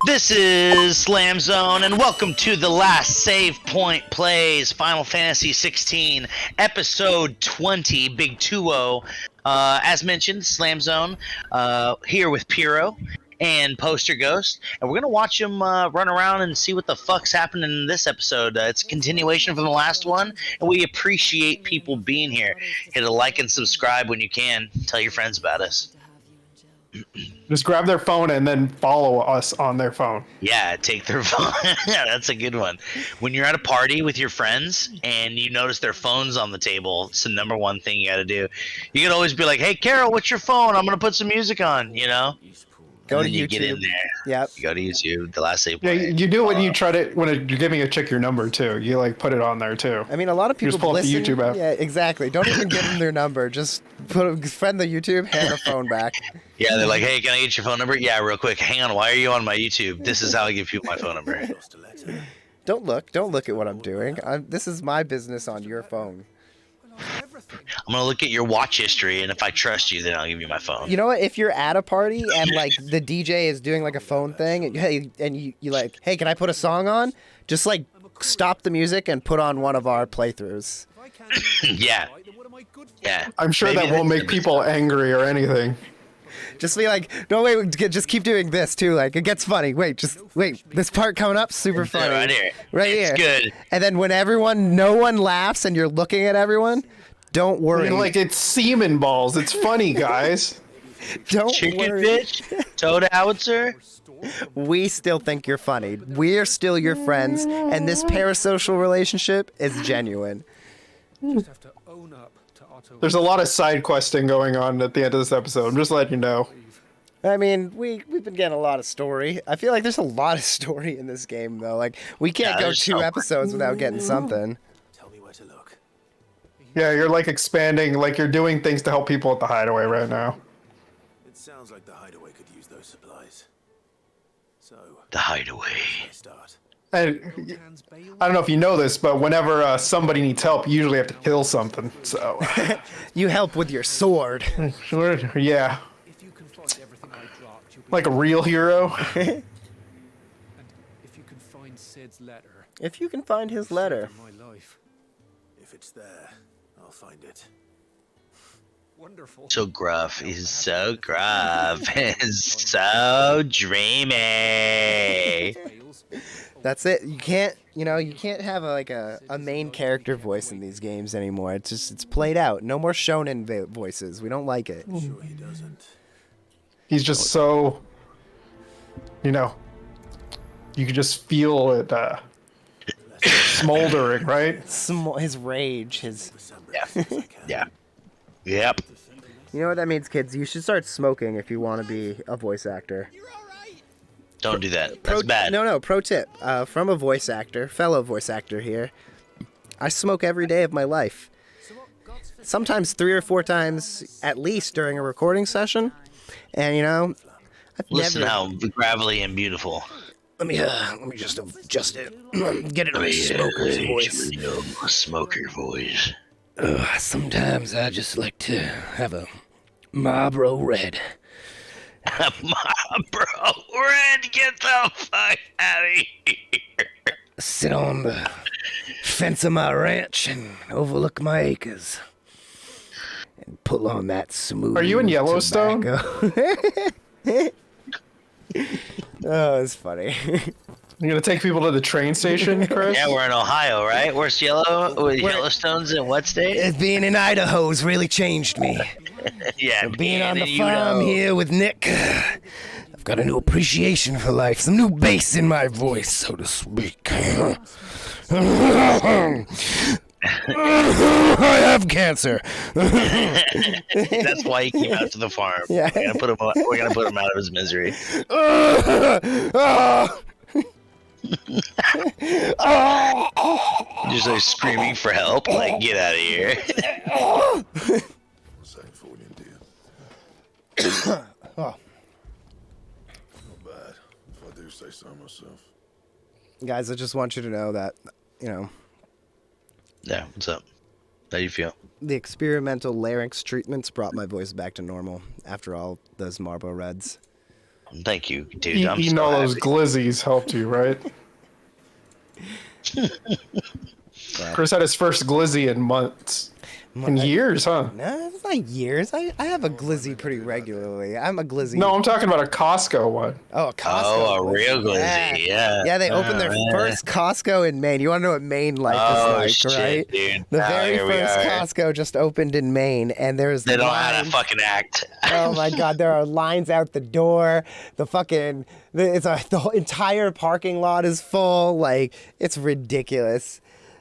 This is Slam Zone, and welcome to the last Save Point Plays Final Fantasy 16, Episode 20, Big 2-0. As mentioned, Slam Zone, here with Pyro and Posterghost, and we're going to watch them run around and see what the fuck's happening in this episode. It's a continuation from the last one, and we appreciate people being here. Hit a like and subscribe when you can. Tell your friends about us. Just grab their phone and then follow us on their phone. Yeah, take their phone. Yeah, that's a good one. When you're at a party with your friends and you notice their phone's on the table, it's the number one thing you got to do. You can always be like, "Hey, Carol, what's your phone? I'm gonna put some music on." You know. Go to you YouTube. Get in there. Yep. You go to YouTube. The last save. Yeah, you do when you try to when you're giving a chick your number too. You like put it on there too. I mean, a lot of people just pull listen. up the YouTube app. Yeah, exactly. Don't even give them their number. Just friend the YouTube, hand the phone back. Yeah, they're like, "Hey, can I get your phone number?" Yeah, real quick. Hang on. Why are you on my YouTube? This is how I give people my phone number. Don't look at what I'm doing. This is my business on your phone. I'm gonna look at your watch history, and if I trust you, then I'll give you my phone. You know what? If you're at a party and like the DJ is doing like a phone thing, and you like, hey, can I put a song on? Just like stop the music and put on one of our playthroughs. Yeah. Yeah. I'm sure Maybe that won't make people angry or anything. Just be like, no, wait, just keep doing this too. Like, it gets funny. Wait, this part coming up, super funny. Right here. Right here. It's good. And then when no one laughs and you're looking at everyone, don't worry. I mean, like it's semen balls. It's funny, guys. Don't Chicken worry. bitch, toad howitzer. We still think you're funny. We're still your friends, and this parasocial relationship is genuine. There's a lot of side questing going on at the end of this episode. I'm just letting you know. I mean, we've been getting a lot of story. I feel like there's a lot of story in this game, though. Like, we can't go two episodes without getting something. Tell me where to look. Yeah, you're like expanding, like you're doing things to help people at the hideaway right now. It sounds like the hideaway could use those supplies. So, The hideaway. I start. And I don't know if you know this, but whenever somebody needs help, you usually have to kill something. So, You help with your sword. sure, yeah, If you can find everything I dropped, you'll be like a real hero. and if you can find Sid's letter. If you can find his letter. My life. If it's there, I'll find it. Wonderful. So gruff. He's so gruff. He's so dreamy. That's it. You can't have a main character voice in these games anymore. It's played out. No more shonen voices. We don't like it. Sure he doesn't. He's just so, you could just feel it smoldering, right? His rage, his... Yeah. Yep. You know what that means, kids? You should start smoking if you want to be a voice actor. Don't do that. That's bad. No, pro tip. From a voice actor, fellow voice actor here. I smoke every day of my life. Sometimes 3 or 4 times at least during a recording session. And, I've Listen never... how gravelly and beautiful. Let me just adjust it. Get it on a smoker's voice. A smoker voice. Sometimes I just like to have a Marlboro Red. Bro, Red, get the fuck out of here. Sit on the fence of my ranch and overlook my acres. And pull on that smooth. Are you in Yellowstone? Oh, it's funny. You're gonna take people to the train station, Chris? Yeah, we're in Ohio, right? Where's Yellowstone's in what state? Being in Idaho's really changed me. Yeah, Being on the farm here with Nick, I've got a new appreciation for life, some new bass in my voice, so to speak. I have cancer. That's why he came out to the farm. Yeah. We're gonna put him out of his misery. Just like screaming for help, like get out of here. Oh. Not bad, if I do say so myself. Guys, I just want you to know that, Yeah, what's up? How do you feel? the experimental larynx treatments brought my voice back to normal after all those Marlboro Reds. Thank you, dude. I'm Eating so all those happy. glizzies helped you, right? Chris had his first glizzy in months. In years, huh? No, it's not years. I have a glizzy pretty regularly. I'm a glizzy. No, I'm talking about a Costco one. Oh, a Costco. Oh, a real glizzy, yeah. Yeah, they opened their first Costco in Maine. You want to know what Maine life is like, shit, right? Dude. The Oh, very here we first are. Costco just opened in Maine, and there's They don't know how to lines. fucking act. Oh my God, there are lines out the door. The whole entire parking lot is full. Like, it's ridiculous.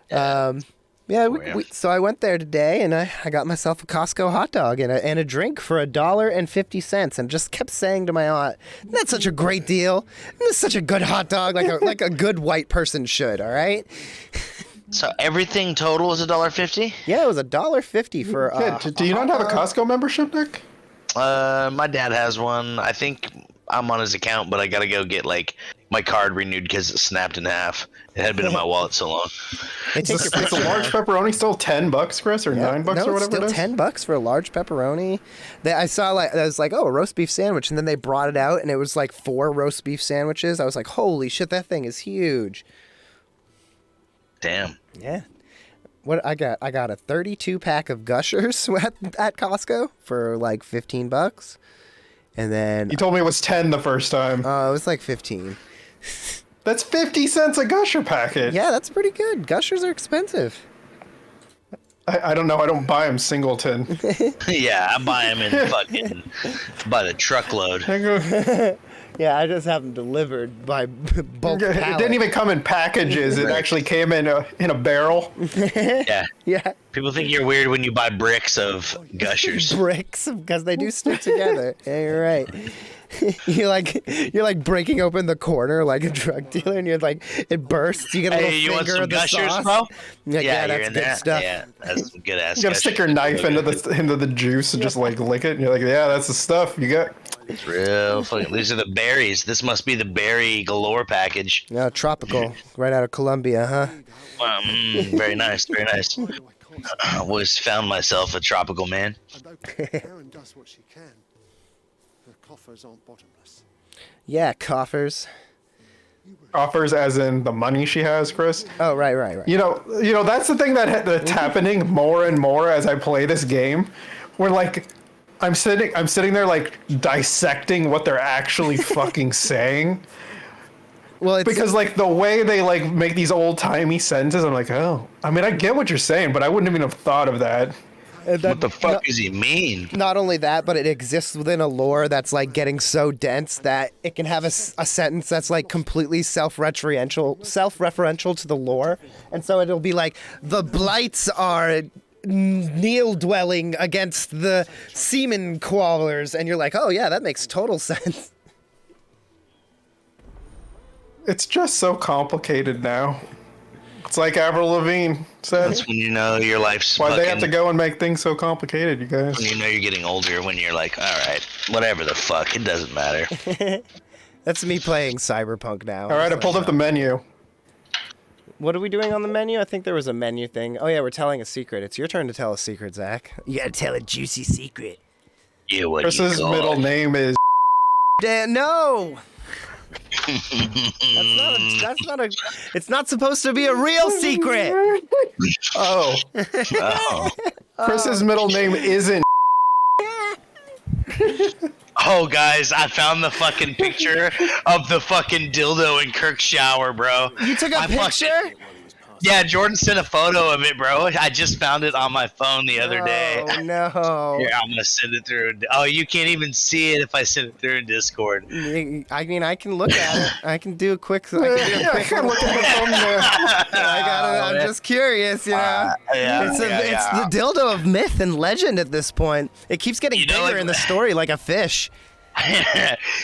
So I went there today, and I got myself a Costco hot dog and a drink for $1.50, and just kept saying to my aunt, "That's such a great deal. That's such a good hot dog, like a good white person should." All right. So everything total is $1.50? Yeah, it was $1.50 for. Yeah, do you not have a Costco membership, Nick? My dad has one. I think I'm on his account, but I gotta go get my card renewed because it snapped in half. It had been in my wallet so long. They take your Is the large pepperoni still $10, Chris, or $9 or whatever it's it still is? $10 for a large pepperoni. I saw I was like, oh, a roast beef sandwich, and then they brought it out, and it was like 4 roast beef sandwiches. I was like, holy shit, that thing is huge. Damn. Yeah. What I got a 32 pack of Gushers at Costco for like $15, and then You told me it was 10 the first time. it was like 15. That's 50 cents a Gusher packet. Yeah, that's pretty good. Gushers are expensive. I don't know. I don't buy them singleton. Yeah, I buy them in by the truckload. Yeah, I just have them delivered by bulk It pallet. didn't even come in packages. It actually came in a barrel. Yeah. Yeah, People think you're weird when you buy bricks of Gushers. bricks because they do stick together. Yeah, you're right. You're like breaking open the corner like a drug dealer, and you're like, it bursts. You get a little Hey, you want finger some of the Gushers, sauce. bro? Like, yeah, you're that's in good there. stuff. Yeah, that's some good ass. You gotta stick your knife into the juice and just like lick it. And you're like, yeah, that's the stuff you got. It's real fucking. These are the berries. This must be the berry galore package. Yeah, tropical, right out of Colombia, huh? Very nice, very nice. I always found myself a tropical man. And Karen does what she can. Her coffers aren't bottomless. Yeah, coffers. Offers as in the money she has, Chris. Oh, right. You know that's the thing that's happening more and more as I play this game. Where like I'm sitting there like dissecting what they're actually fucking saying. Well, it's Because like the way they like make these old timey sentences, I'm like, oh, I mean, I get what you're saying, but I wouldn't even have thought of that. What the fuck does he mean? not only that, but it exists within a lore that's like getting so dense that it can have a sentence that's like completely self-referential to the lore, and so it'll be like the blights are kneel dwelling against the semen crawlers, and you're like, oh yeah, that makes total sense. It's just so complicated now. It's like Avril Lavigne said. That's when you know your life's Why fucking. they have to go and make things so complicated, you guys? When you know you're getting older, when you're like, all right, whatever the fuck, it doesn't matter. That's me playing Cyberpunk now. All right, I pulled up the menu. What are we doing on the menu? I think there was a menu thing. Oh yeah, we're telling a secret. It's your turn to tell a secret, Zach. You gotta tell a juicy secret. Yeah, what do you Chris's call middle it? name is. No. It's not supposed to be a real secret. Oh. Oh. Chris's middle name isn't. Oh, guys, I found the fucking picture of the fucking dildo in Kirk's shower, bro. You took a picture? Yeah, Jordan sent a photo of it, bro. I just found it on my phone the other day. Oh no. Here, I'm gonna send it through. Oh, you can't even see it if I send it through in Discord. I mean, I can look at it. I can do a quick. Yeah, I can look at the thumbnail. I'm just curious, you know. It's the dildo of myth and legend at this point. It keeps getting You know, bigger like- in the story, like a fish.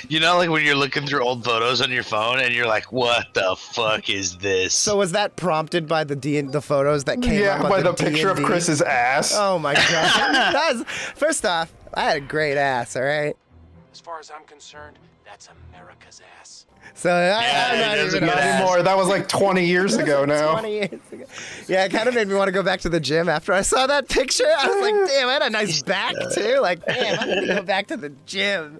You know, like when you're looking through old photos on your phone and you're like, "What the fuck is this?" So was that prompted by the photos that came up Yeah, on by the D&D? picture of Chris's ass. Oh my god. First off, I had a great ass, all right? As far as I'm concerned, that's America's ass. So I'm it not does a even good on ass. Anymore. That was like 20 years ago now. 20 years ago. Yeah, it kind of made me want to go back to the gym after I saw that picture. I was like, damn, I had a nice back too. Like, damn, I'm gonna go back to the gym.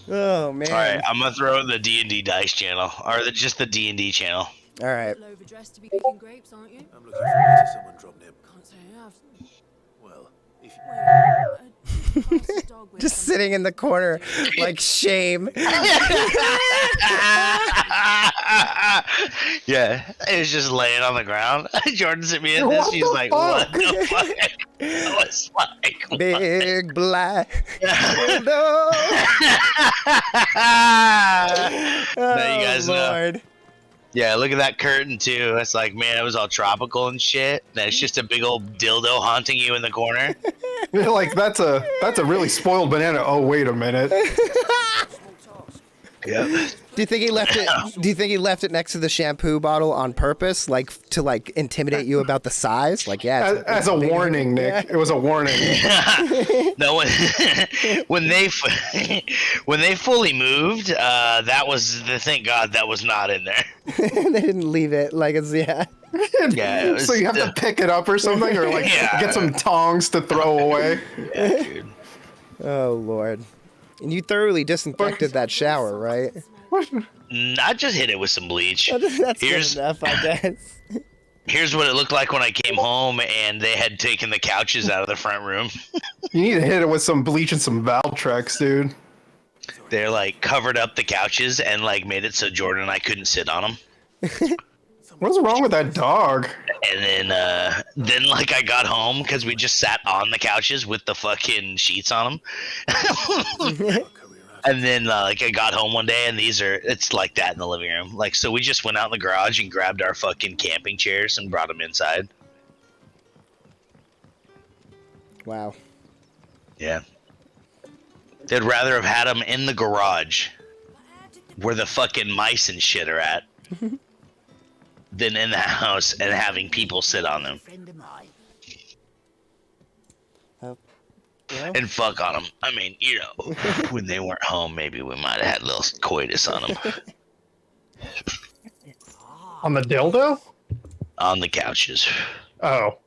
Oh man. All right, I'm gonna throw the D&D dice channel, or just the D&D channel. All right. Overdressed to be picking grapes, aren't you? I'm looking forward to someone drop nib. Can't say I have. Well, if you... Pass the dog with Just some- sitting in the corner, like shame. Yeah, it was just laying on the ground. Jordan sent me in this. What She's the like, fuck? "What the fuck?" I was like, what? Big black window. Now you guys know. Lord. Yeah, look at that curtain too. It's like, man, it was all tropical and shit. And it's just a big old dildo haunting you in the corner. Like that's a really spoiled banana. Oh wait a minute. Yeah. Do you think he left it? Do you think he left it next to the shampoo bottle on purpose, like to like intimidate you about the size? Like, yeah. As a warning, Nick. It was a warning. No, when they fully moved, that was the thank God that was not in there. They didn't leave it like it's Yeah, it was So you have to pick it up or something, or like Yeah. get some tongs to throw away. Yeah, dude. Oh Lord. And you thoroughly disinfected that shower, right? I just hit it with some bleach. That's Here's- good enough, I guess. Here's what it looked like when I came home and they had taken the couches out of the front room. You need to hit it with some bleach and some Valtrex, dude. They're like covered up the couches and like made it so Jordan and I couldn't sit on them. What's wrong with that dog? And then like I got home because we just sat on the couches with the fucking sheets on them. And then like I got home one day and it's like that in the living room. Like, so we just went out in the garage and grabbed our fucking camping chairs and brought them inside. Wow. Yeah. They'd rather have had them in the garage where the fucking mice and shit are at than in the house and having people sit on them Yeah. and fuck on them. I mean, you know, when they weren't home, maybe we might have had a little coitus on them. On the dildo? On the couches. Oh.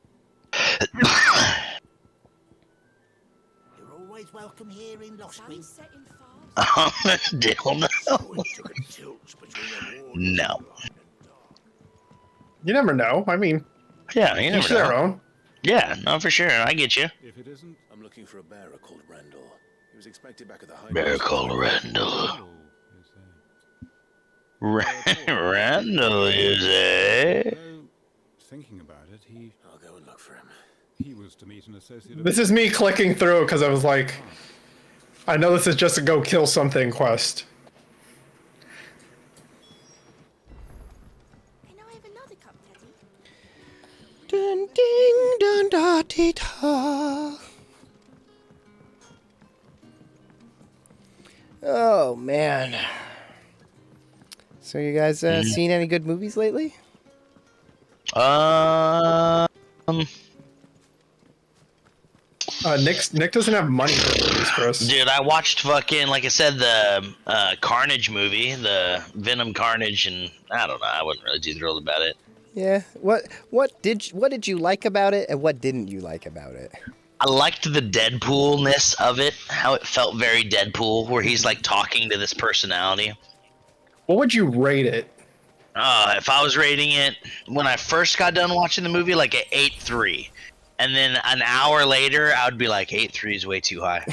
You're always welcome here in Lost Wing. Setting fire. On the dildo. No. You never know. I mean, Yeah, you each never their know. own. Yeah, no, for sure. I get you. If it isn't, I'm looking for a bearer called Randall. He was expected back at the high. Miracle Randall. Randall, you say? Thinking about it, I'll go and look for him. he was to meet an associate of This is me clicking through because I was like, I know this is just a go kill something quest. Can I have another cup, Teddy? Dun ding dun da dee da. Oh man. So you guys seen any good movies lately? Nick doesn't have money for movies, Chris. Dude, I watched fucking, like I said, the Carnage movie, the Venom Carnage, and I don't know, I wasn't really too thrilled about it. Yeah. What did you like about it, and what didn't you like about it? I liked the Deadpool-ness of it, how it felt very Deadpool, where he's like talking to this personality. What would you rate it? If I was rating it, when I first got done watching the movie, like an 8.3. And then an hour later, I would be like, 8.3 is way too high.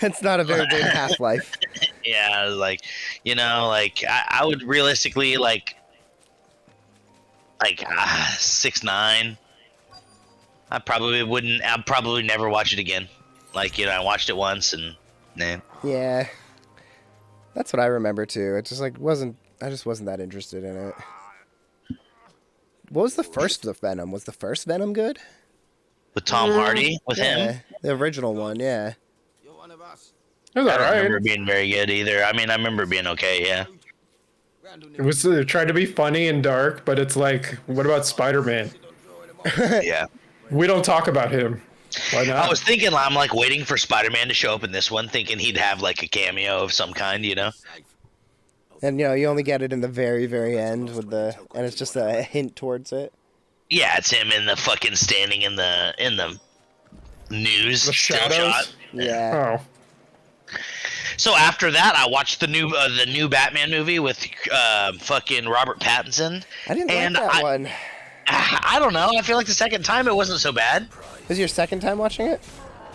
It's not a very big half-life. Yeah, I was like, you know, like, I would realistically, like 6.9. I'd probably never watch it again. Like, you know, I watched it once and, nah. Yeah. That's what I remember too. It just like I just wasn't that interested in it. What was the first of Venom? Was the first Venom good? With Tom Hardy, with Yeah, him. the original one, yeah. It was I don't alright. remember it being very good either. I mean, I remember it being okay, yeah. It was tried to be funny and dark, but it's like, what about Spider-Man? Yeah. We don't talk about him. Why not? I was thinking, I'm like waiting for Spider-Man to show up in this one, thinking he'd have like a cameo of some kind, you know? And you know, you only get it in the very, very end with and it's just a hint towards it. Yeah, it's him in the fucking standing in the news The still shadows? shot. Yeah. Oh. So after that, I watched the new Batman movie with fucking Robert Pattinson. I didn't and like that one. I don't know. I feel like the second time it wasn't so bad. Was your second time watching it?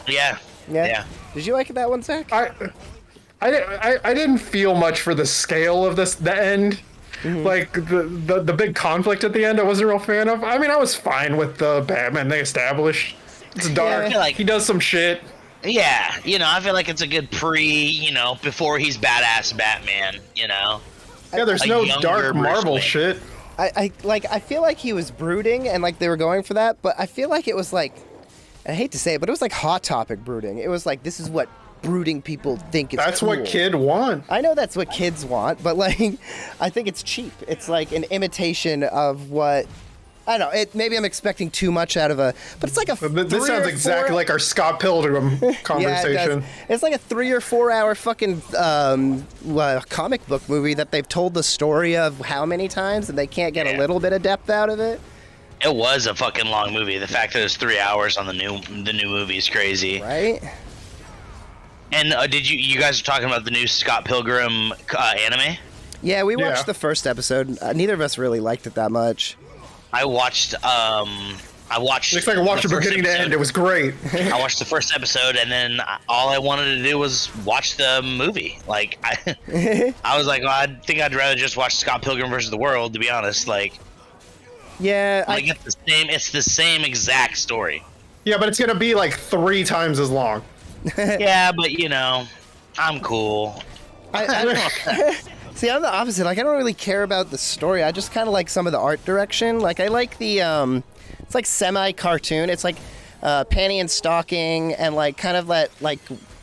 Yeah. Yeah. Did you like that one, Zach? I didn't feel much for the scale of the end. Like the big conflict at the end, I wasn't a real fan of. I mean, I was fine with the Batman they established. It's dark. Yeah, like, he does some shit. Yeah, I feel like it's a good before he's badass Batman. Yeah, there's no dark Marvel shit. I feel like he was brooding and like they were going for that, but I feel like it was like, I hate to say it, but it was like Hot Topic brooding. It was like, this is what brooding people think is That's cool. what kids want. I know that's what kids want, but like, I think it's cheap. It's like an imitation of what, I don't know, maybe I'm expecting too much out of but it's like a This sounds exactly like our Scott Pilgrim conversation. Yeah, it's like a 3 or 4 hour fucking comic book movie that they've told the story of how many times and they can't get a little bit of depth out of it. It was a fucking long movie. The fact that it was 3 hours on the new movie is crazy. Right? And did you guys are talking about the new Scott Pilgrim anime? Yeah, we watched the first episode. Neither of us really liked it that much. I watched. Looks like I watched it beginning to end. It was great. I watched the first episode, and then all I wanted to do was watch the movie. Like I was like, well, I think I'd rather just watch Scott Pilgrim versus the World, to be honest. Like, yeah, it's the same exact story. Yeah, but it's gonna be like 3 times as long. Yeah, but I'm cool. See, I'm the opposite. Like, I don't really care about the story. I just kind of like some of the art direction. Like, I like the, it's like semi-cartoon. It's like panty and stocking and like kind of that, like,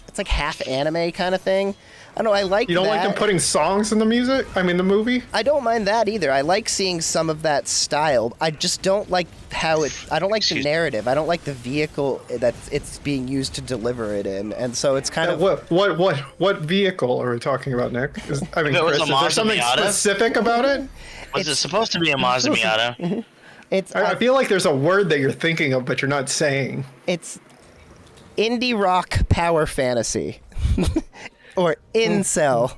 it's like half anime kind of thing. I don't know, I like that. You don't like them putting songs in the the movie? I don't mind that either. I like seeing some of that style. I just don't like I don't like the narrative. I don't like the vehicle that it's being used to deliver it in. And so it's kind of... What vehicle are we talking about, Nick? Chris, is there something specific about it? Was it supposed to be a Mazda Miata? I feel like there's a word that you're thinking of, but you're not saying. It's indie rock power fantasy. Or incel.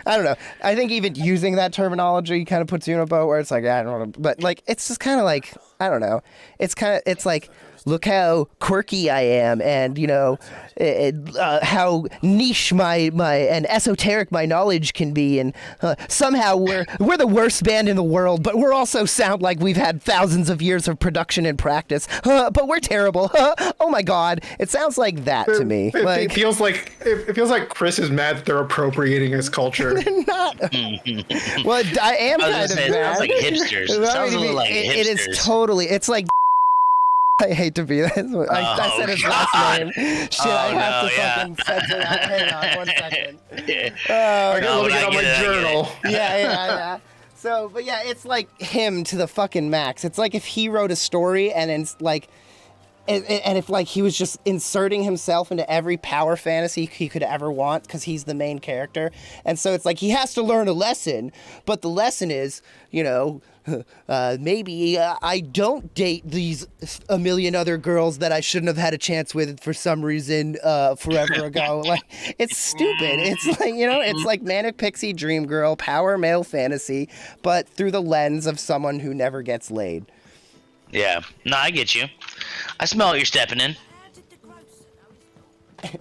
I don't know. I think even using that terminology kind of puts you in a boat where it's like, I don't know. But like, it's just kind of like, I don't know. It's like, look how quirky I am, and how niche and esoteric my knowledge can be, and somehow we're the worst band in the world, but we're also sound like we've had thousands of years of production and practice, but we're terrible. Oh my God, it sounds like that to me. It feels like Chris is mad that they're appropriating his culture. They're not. Well, I am kind of mad. It sounds like hipsters. It sounds a little like hipsters. It is totally. It's like. I hate to be this. I said his last name. Shit, I have to fucking censor that. Hang on 1 second. I gotta look it on my journal. Yeah. So, but yeah, it's like him to the fucking max. It's like if he wrote a story and it's like, and if like he was just inserting himself into every power fantasy he could ever want because he's the main character. And so it's like he has to learn a lesson, but the lesson is, maybe I don't date these a million other girls that I shouldn't have had a chance with for some reason forever ago. Like, it's stupid. It's like, it's like Manic Pixie Dream Girl, power male fantasy, but through the lens of someone who never gets laid. Yeah. No, I get you. I smell what you're stepping in.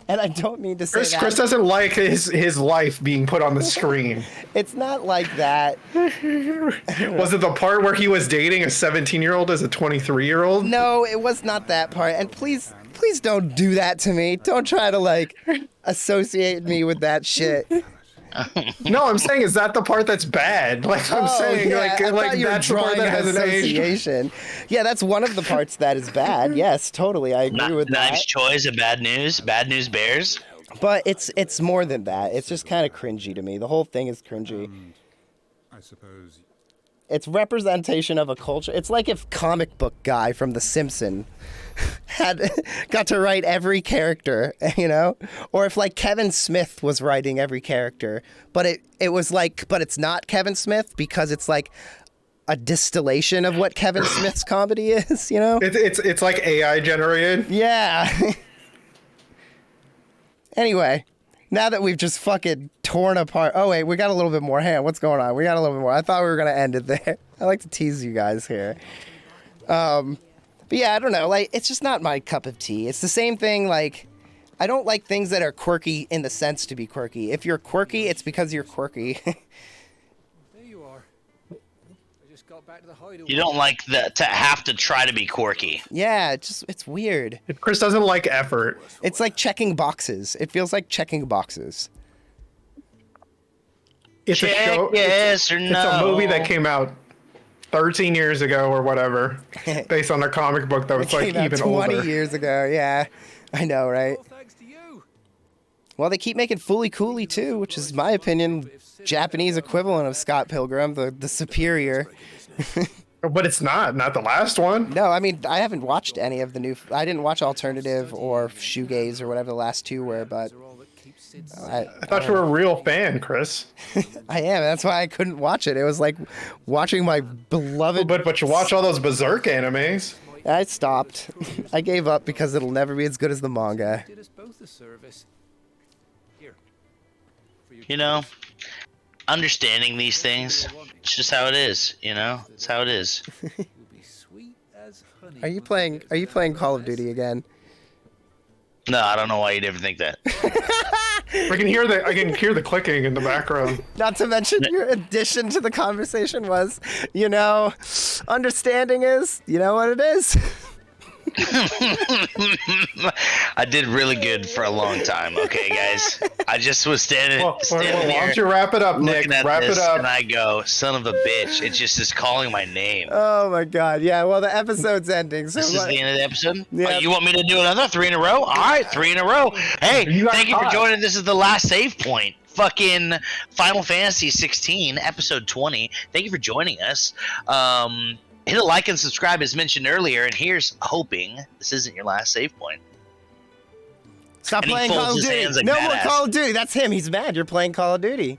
And I don't mean to say that. Chris doesn't like his life being put on the screen. It's not like that. Was it the part where he was dating a 17-year-old as a 23-year-old? No, it was not that part. And please don't do that to me. Don't try to associate me with that shit. No, I'm saying, is that the part that's bad? Like, I'm saying, yeah, that's the part that has an association. Yeah, that's one of the parts that is bad. Yes, totally, I agree with that. Knives Choice and Bad News Bears. But it's more than that. It's just kind of cringy to me. The whole thing is cringy. I suppose. It's representation of a culture. It's like if comic book guy from The Simpsons got to write every character, or if Kevin Smith was writing every character, but it's not Kevin Smith because it's like a distillation of what Kevin Smith's comedy is, It's like AI generated. Yeah. Anyway, Now that we've just fucking torn apart. Oh, wait, we got a little bit more. Hang on, what's going on? We got a little bit more. I thought we were going to end it there. I like to tease you guys here. But yeah, I don't know. Like, it's just not my cup of tea. It's the same thing, like, I don't like things that are quirky in the sense to be quirky. If you're quirky, it's because you're quirky. There you are. I just got back to the hideaway. You don't like to have to try to be quirky. Yeah, it's weird. Chris doesn't like effort. It's like checking boxes. It feels like checking boxes. It's a Check show. yes or It's no. a movie that came out 13 years ago or whatever, based on a comic book that was like Came out even 20 older. years ago. Yeah, I know, right? All thanks to you. Well, they keep making Fooly Cooley too, which is my opinion, Japanese equivalent of Scott Pilgrim, the superior. But it's not the last one. No, I mean, I haven't watched any of the new. I didn't watch Alternative or Shoegaze or whatever the last two were, but I thought you were a real fan, Chris. I am. That's why I couldn't watch it. It was like watching my beloved. But you watch all those Berserk animes. I stopped. I gave up because it'll never be as good as the manga. Did us both a service. Here. For your You know, understanding these things, it's just how it is. You know, it's how it is. You'll be sweet as honey. Are you playing Call of Duty again? No, I don't know why you'd ever think that. I can hear the clicking in the background. Not to mention your addition to the conversation was, you know, understanding is, you know what it is? I did really good for a long time, okay, guys? I just was standing Well, why here don't you wrap it up, Nick? looking at Wrap this, it up. and I go, son of a bitch, it just is calling my name. Oh my god, yeah, well the episode's ending, so This is the end of the episode? Yeah. Oh, you want me to do another 3 in a row? All right, 3 in a row. Hey, You got thank you for caught. joining. This is the last save point. Fucking Final Fantasy 16, episode 20. Thank you for joining us. Hit a like and subscribe as mentioned earlier, and here's hoping this isn't your last save point. stop And he playing folds Call of his Duty. hands like No more badass. Call of Duty. That's him. He's mad. You're playing Call of Duty.